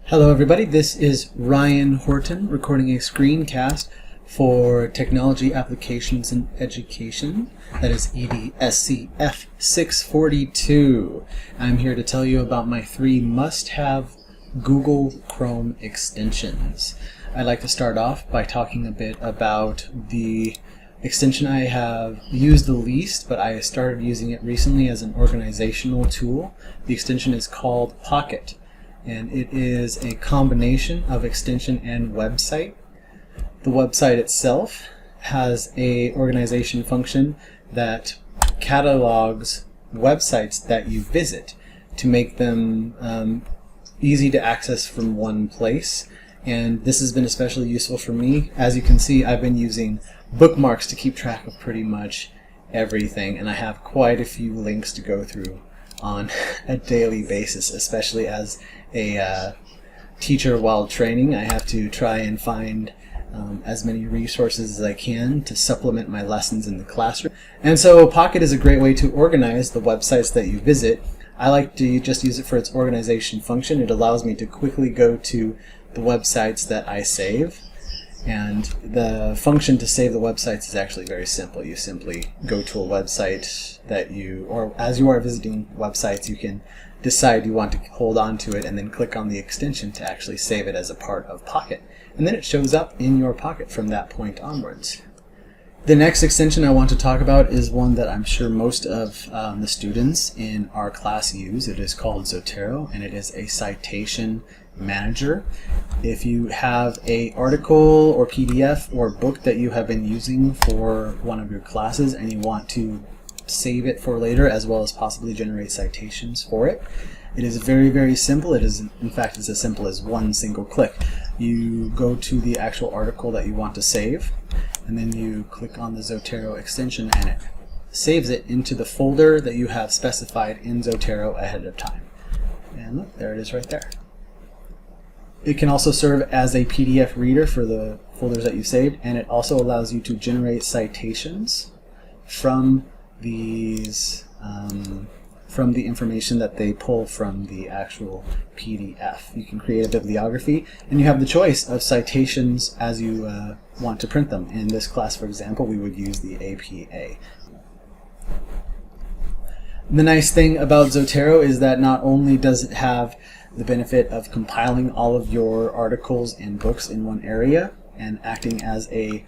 Hello everybody, this is Ryan Horton recording a screencast for Technology Applications in Education, that is EDSCF 642. I'm here to tell you about my 3 must-have Google Chrome extensions. I'd like to start off by talking a bit about the extension I have used the least, but I started using it recently as an organizational tool. The extension is called Pocket, and it is a combination of extension and website. The website itself has a organization function that catalogs websites that you visit to make them easy to access from one place. And this has been especially useful for me. As you can see, I've been using bookmarks to keep track of pretty much everything, and I have quite a few links to go through on a daily basis, especially as a teacher while training. I have to try and find as many resources as I can to supplement my lessons in the classroom. And so Pocket is a great way to organize the websites that you visit. I like to just use it for its organization function. It allows me to quickly go to the websites that I save. And the function to save the websites is actually very simple. You simply go to a website that or as you are visiting websites, you can decide you want to hold on to it and then click on the extension to actually save it as a part of Pocket. And then it shows up in your Pocket from that point onwards. The next extension I want to talk about is one that I'm sure most of the students in our class use. It is called Zotero, and it is a citation manager. If you have an article or PDF or book that you have been using for one of your classes and you want to save it for later, as well as possibly generate citations for it, it is very, very simple. It is, in fact, it's as simple as one single click. You go to the actual article that you want to save, and then you click on the Zotero extension, and it saves it into the folder that you have specified in Zotero ahead of time. And look, there it is right there. It can also serve as a PDF reader for the folders that you saved, and it also allows you to generate citations from these from the information that they pull from the actual PDF. You can create a bibliography, and you have the choice of citations as you want to print them. In this class, for example, we would use the APA. The nice thing about Zotero is that not only does it have the benefit of compiling all of your articles and books in one area and acting as a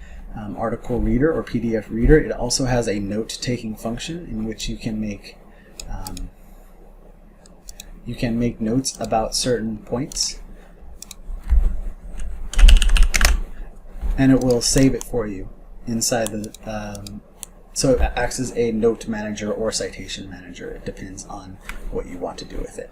article reader or PDF reader, it also has a note-taking function in which you can make notes about certain points, and it will save it for you inside the so it acts as a note manager or citation manager. It depends on what you want to do with it.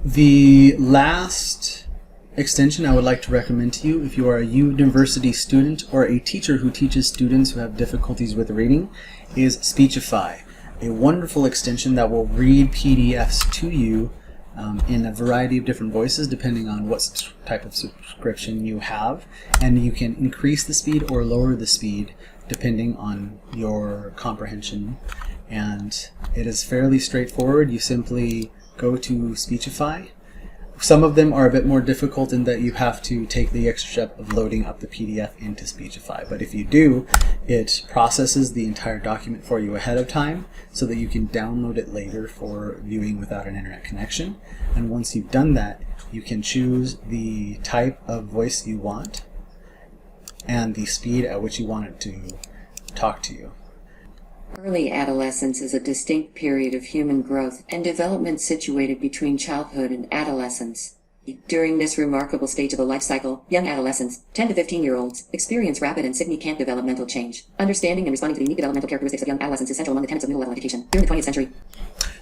The last extension I would like to recommend to you, if you are a university student or a teacher who teaches students who have difficulties with reading, is Speechify, a wonderful extension that will read PDFs to you in a variety of different voices depending on what type of subscription you have, and you can increase the speed or lower the speed depending on your comprehension. And it is fairly straightforward. You simply go to Speechify. Some of them are a bit more difficult in that you have to take the extra step of loading up the PDF into Speechify. But if you do, it processes the entire document for you ahead of time so that you can download it later for viewing without an internet connection. And once you've done that, you can choose the type of voice you want and the speed at which you want it to talk to you. Early adolescence is a distinct period of human growth and development situated between childhood and adolescence. During this remarkable stage of the life cycle, young adolescents, 10 to 15-year-olds, experience rapid and significant developmental change. Understanding and responding to the unique developmental characteristics of young adolescents is central among the tenets of middle-level education during the 20th century.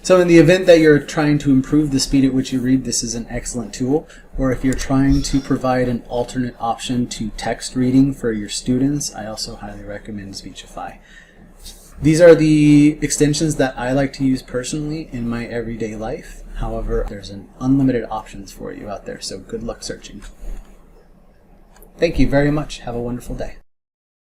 So in the event that you're trying to improve the speed at which you read, this is an excellent tool. Or if you're trying to provide an alternate option to text reading for your students, I also highly recommend Speechify. These are the extensions that I like to use personally in my everyday life. However, there's an unlimited options for you out there, so good luck searching. Thank you very much. Have a wonderful day.